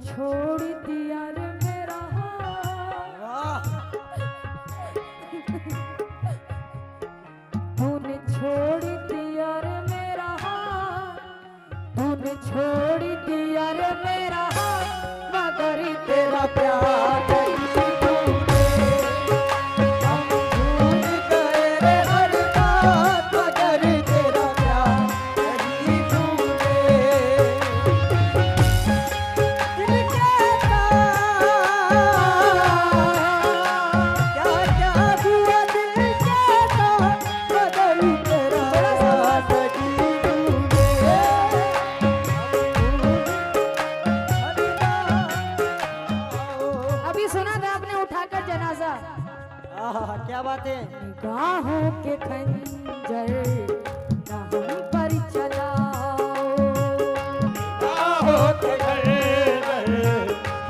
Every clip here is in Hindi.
छोड़ दिया रे मेरा तूने छोड़ दिया रे मेरा तूने छोड़ दिया रे मेरा मगर तेरा प्यार क्या बात है। निगाहों के खंजर ना हम पर चलाओ निगाहों के खंजर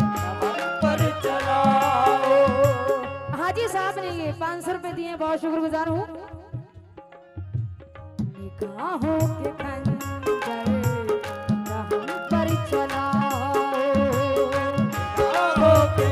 ना हम पर चलाओ। हाजी साहब ने ये 500 रुपए दिए, बहुत शुक्रगुजार हूँ। निगाहों के खंजर ना हम पर चलाओ निगाहों के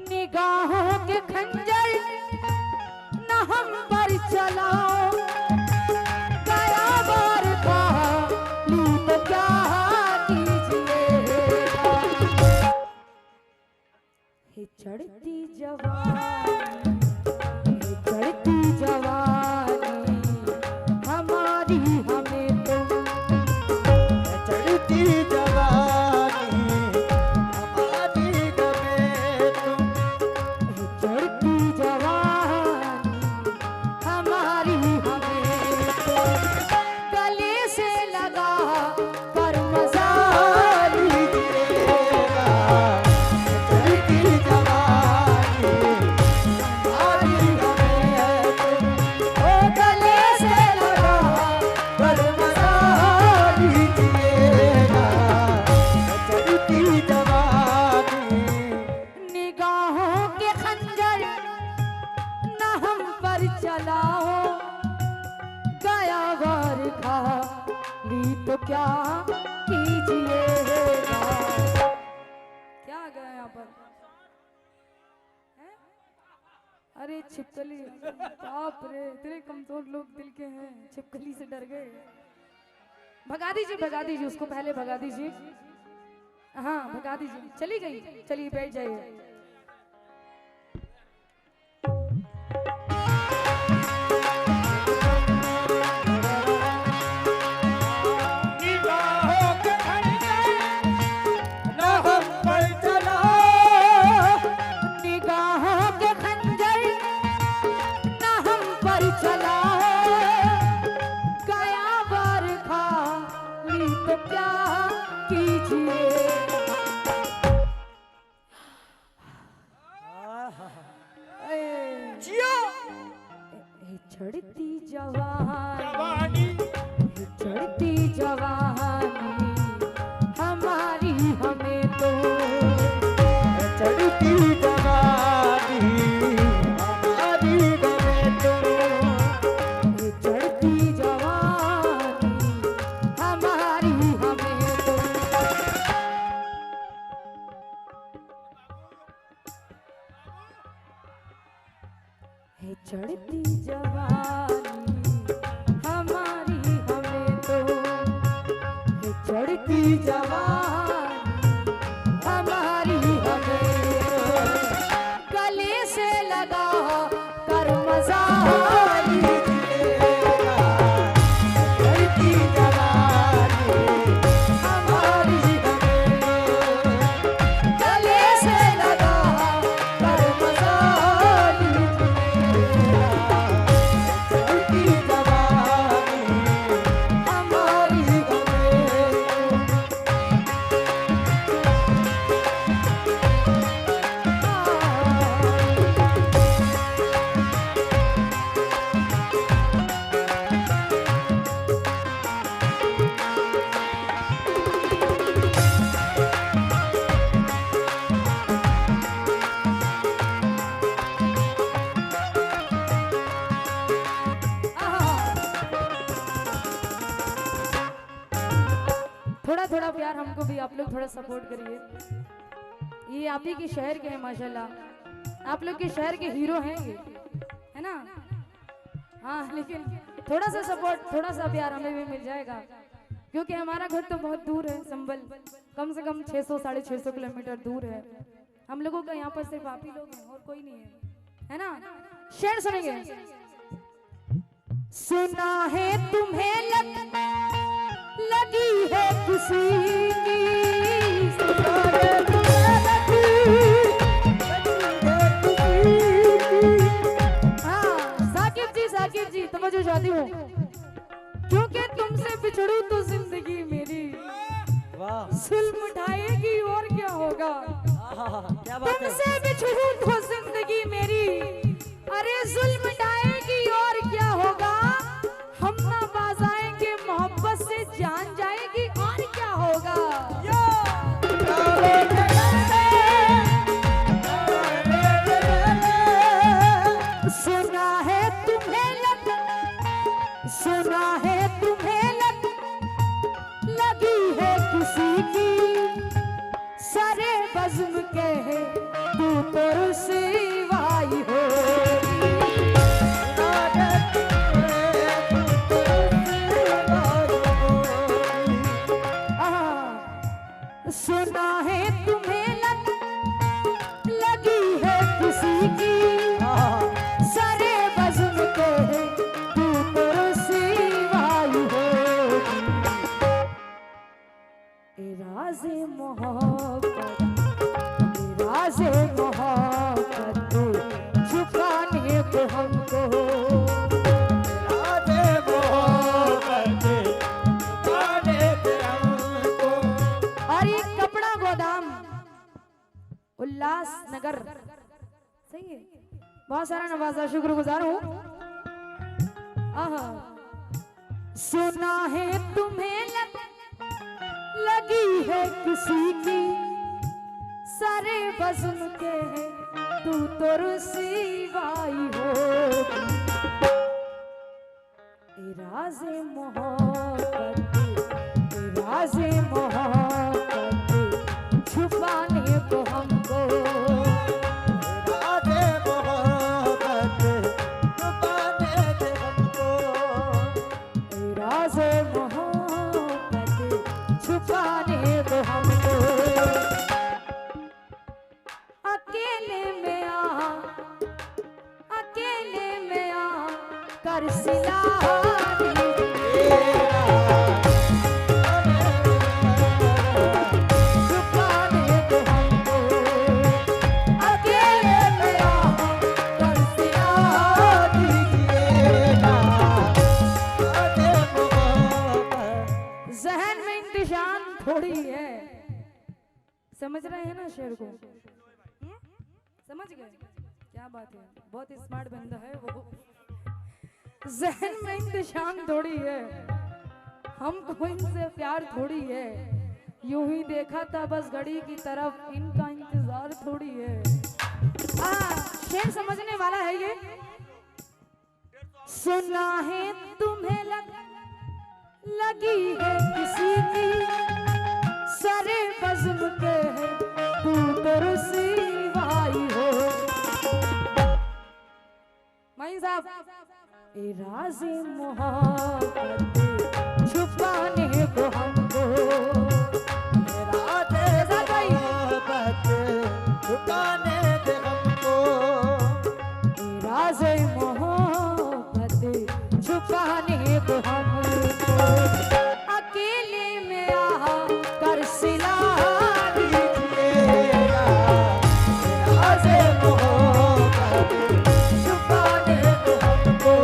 निगाहों के खंजर न हम पर चलाओ गया बार का ली तो क्या कीजिएगा। हे चढ़ती जवानी हे चढ़ती जवानी हमारी हमें तो चढ़ती जवानी चढ़ती जवानी हमारी हमें तो गले से लगा पर मजा लीजिएगा। चढ़ती जवानी हमारी हमें तो ओ गले से लगा पर मजा लीजिएगा। चढ़ती जवानी निगाहों के खंजर न हम पर चलाओ गया वार खा ली तो क्या कीजिएगा। क्या आ गया यहाँ पर हैं? अरे छिपकली, बाप रे तेरे कमजोर लोग दिल के हैं, छिपकली से डर गए। भगा दीजिए उसको, पहले भगा दीजिए। हाँ भगा दीजिए, चली गई। चलिए बैठ जाइए। निगाहों के खंजर न हम पर चलाओ। निगाहों के खंजर न हम पर चलाओ गया बार खा ली तो क्या कीजिए। जियो चढ़ती जवानी जवानी चढ़ती जवानी हमारी हमें तो चढ़ती जवानी हमारी हमें तो चढ़ती जवानी हमारी हमें तो है चढ़ती जवानी हमारी हमें तो है चढ़ती जवानी हमारी हमें तो गले से लगा कर मजा लीजिएगा। चढ़ती जवानी हमारी थोड़ा थोड़ा प्यार हमको भी आप लोग थोड़ा सपोर्ट करिए। ये आप ही के शहर के हैं माशाल्लाह, आप लोग के शहर के हीरो हैं ये, है ना? हाँ, लेकिन थोड़ा सा सपोर्ट, थोड़ा सा प्यार हमें भी मिल जाएगा, क्योंकि हमारा घर तो बहुत दूर है, संभल कम से कम 600 650 किलोमीटर दूर है। हम लोगों का यहाँ पर सिर्फ आप ही लोग हैं और कोई नहीं है ना? शेर सुनेंगे। सुना है तुम्हें लगी है किसी की, सुना है तुम्हें साकिब जी तवज्जो चाहती हूँ, क्योंकि तुमसे बिछड़ू तो जिंदगी मेरी जुल्म उठाएगी और क्या होगा। क्या बात है? तुमसे बिछड़ू तो जिंदगी मेरी, अरे जुल्म उठाएगी और क्या होगा। हम ना बाज आएंगे मोहब्बत से जान जाएगी और क्या होगा। सुना है सुना है तुम्हें लगी है किसी की, सारे बज़्म के है तू तो रुसवाई होगी। सुना है तुम्हें लगी है किसी की, सारे बज़्म के है तू तो रुसवाई होगी। राज़े मोहब्बत छुपाने को हमको, और ये कपड़ा गोदाम उल्लास नगर, सही है, बहुत सारा नवाजा, शुक्रगुजार हूँ। सुना है तुम्हें लगी है किसी की, सारे बज़्म के हैं तू तो रुसवाई होगी। राज़े मोहब्बत छुपाने को हमको, राज़े मोहब्बत छुपाने को हमको। अकेले में आ कर सिला छुपाने को हमको, अकेले में आ कर सिला दीजिएगा। जहन में इंतशान थोड़ी है, समझ रहे हैं ना शेर को? समझ गए? क्या बात है, बहुत स्मार्ट बंदा है वो। जहन में इंतशान थोड़ी है, हमको इनसे प्यार थोड़ी है, यूं ही देखा था बस घड़ी की तरफ, इनका इंतजार थोड़ी है। शेर समझने वाला है ये। सुना है तुम्हें लगी है किसी की, सारे बज़्म के है तू तो रुसवाई हो। माइन साहब, राज़े मोहब्बत छुपाने को हमको, छुपाने दे हमको, राज़े मोहब्बत छुपाने को हमको। अकेले में आ कर सिला दीजिएगा, राज़े मोहब्बत छुपाने को हमको,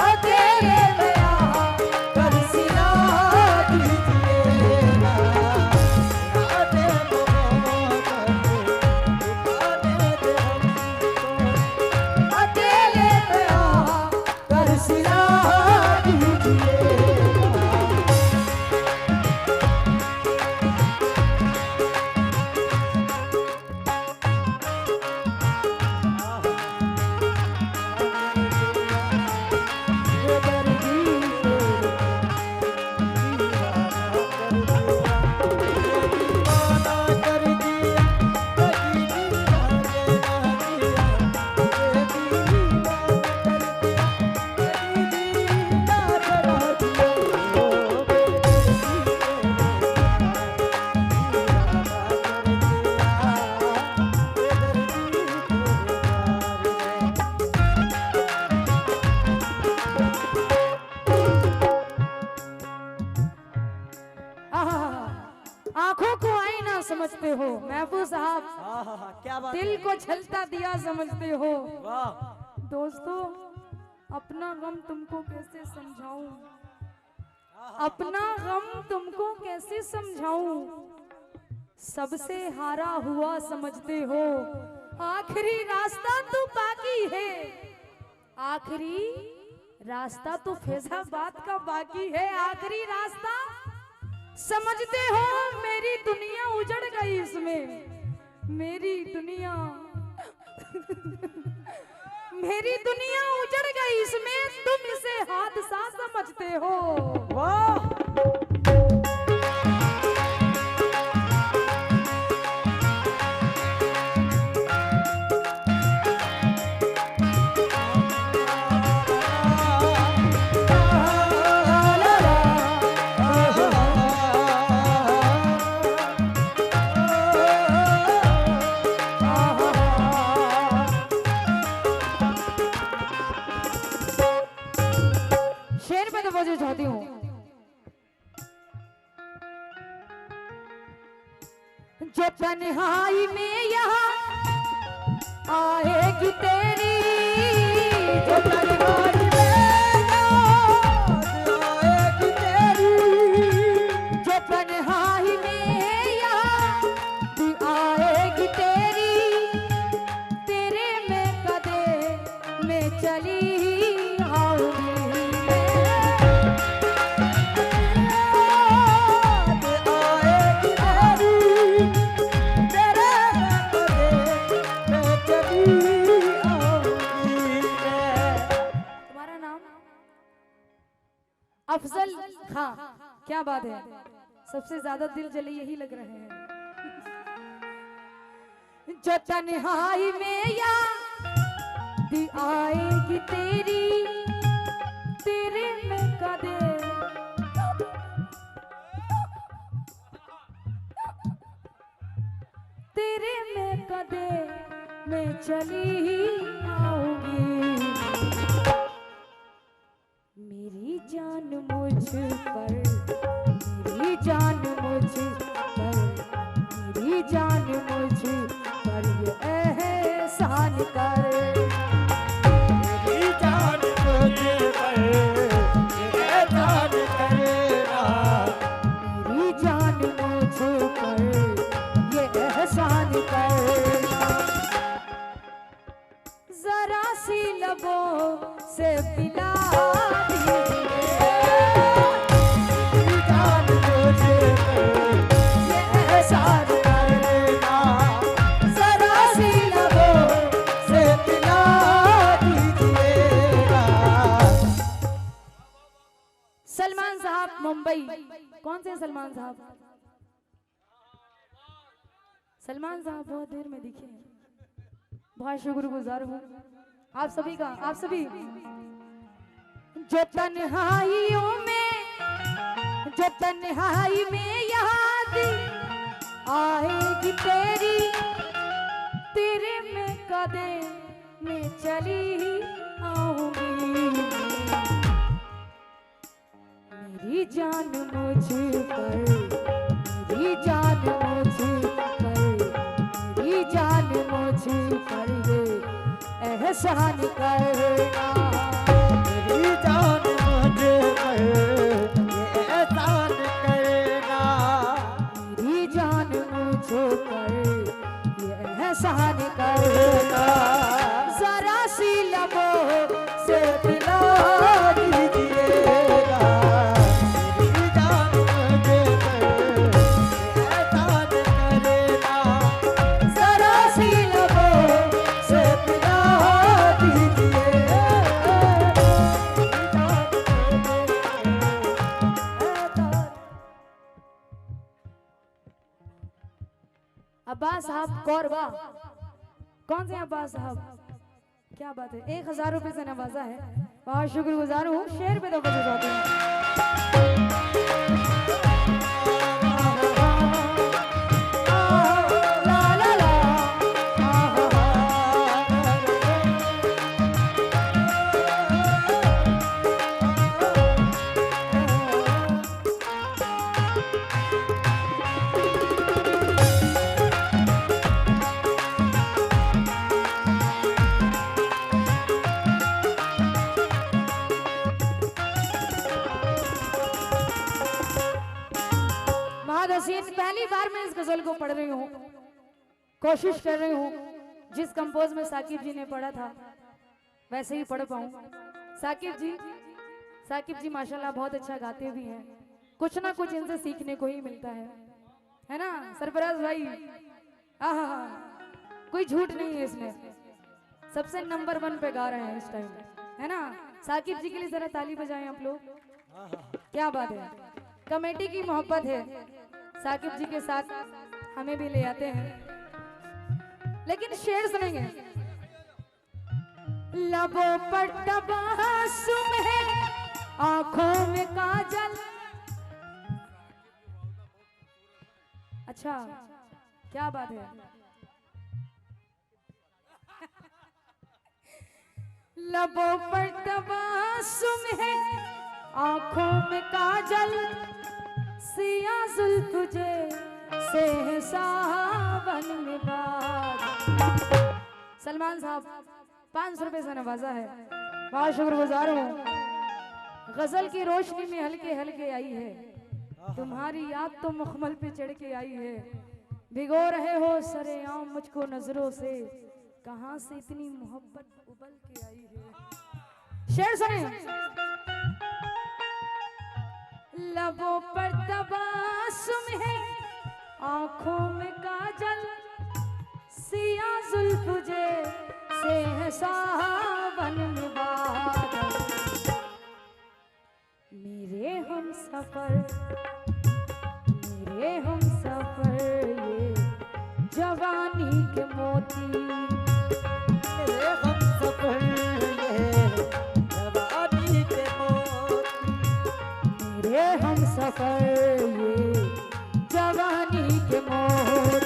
अकेले में आ कर सिला दीजिएगा, राज़े मोहब्बत छुपाने दे हमको, अकेले में आ कर सिला समझते हो महबूब साहब, क्या बात दिल है। को छलता दिया समझते हो। वाह दोस्तों अपना गम तुमको कैसे समझाऊं, अपना गम तुमको कैसे समझाऊं, सबसे हारा हुआ समझते हो। आखिरी रास्ता तो बाकी है, आखिरी रास्ता तो फैजाबाद का बाकी है, आखिरी रास्ता समझते हो। मेरी दुनिया उजड़ गई इसमें, मेरी दुनिया मेरी दुनिया उजड़ गई इसमें, तुम इसे हादसा समझते हो। वाह शेर में तो बजे चाहती हूँ। जो तन्हाई में यहाँ आएगी तेरी, जो तन्हाई में आएगी तेरी, जो तन्हाई में यहाँ आएगी तेरी, तेरे में कदे में चली आऊंगी। तुम्हारा नाम अफजल खां, क्या बात है, सबसे ज्यादा दिल जले यही लग रहे हैं। जो तन्हाई में याद आएगी तेरी, तेरे में कदे तेरे में कदे में चली आऊंगी। मेरी जान मुझ पर, मेरी जान मुझ पर, मेरी जान मुझ पर ये एहसान कर। मेरी जान तुझे पर ये जान करना, मेरी जान मुझ पर ये एहसान करना। जरा सी लबों से पिला दीजिए, मेरी जान तुझे पर ये एहसान करना, जरा सी लबों से पिला दीजिएगा। सलमान साहब मुंबई, कौन से सलमान साहब? सलमान साहब बहुत देर में दिखे, बहुत शुक्रगुजार हूँ आप सभी का, आप सभी। जो तन्हाइयों में, जो तन्हाई में याद आएगी तेरी, तेरे में कदे में चली आऊंगी। मेरी जान मुझ पर, मेरी जान मुझ पर, मेरी जान मुझ पर ये एहसान करना। मेरी जान मुझे पर ये एहसान करना, मेरी जान मुझ पर ये एहसान करना। जरा सी लबों से पिला दीजिएगा। मेरी जान मुझे पर ये एहसान करना, जरा सी लबों से पिला दीजिए। अब्बास साहब कौरवा, कौन से अब्बास साहब? क्या बात है, 1000 रुपए से नवाजा है, बहुत शुक्रगुजार हूँ। शेर पे तो बजे जाते हैं। ला ला ला, हसीन, पहली बार मैं इस गजल को पढ़ रही हूँ, कोशिश कर रही हूँ जिस कंपोज में साकिब जी ने पढ़ा था वैसे ही पढ़ पाऊँ। साकिब जी माशाल्लाह बहुत अच्छा गाते भी हैं, कुछ ना कुछ इनसे सीखने को ही मिलता है ना सरफराज भाई? आहा, कोई झूठ नहीं है इसमें, सबसे नंबर 1 पे गा रहे हैं इस टाइम, है ना? साकिब जी के लिए जरा ताली बजाएं आप लोग। क्या बात है, कमेटी की मोहब्बत है, साकिब जी के साथ हमें भी ले आते हैं। लेकिन शेर सुनेंगे। लबों पर तबस्सुम है, आंखों में काजल। अच्छा, क्या बात है। लबों पर तबस्सुम है, आंखों में काजल, सिया जुल्फ तुझे से है सावन में बादल। सलमान साहब 500 रुपए से नवाजा है, बहुत शुक्रगुजार हूँ। गजल की रोशनी में हल्के हल्के आई है, तुम्हारी याद तो मखमल पे चढ़ के आई है, भिगो रहे हो सरेआम मुझको नजरों से, कहां से इतनी मोहब्बत उबल के आई है। शेर सुने। लबों पर तबस्सुम है, आंखों में काजल, सिया जुल्फ तुझे से है सावन में बादल। मेरे हम सफर ये जवानी के मोती, मेरे हम सफर ये जवानी के मोती, मेरे हम सफर ये जवानी के मोती।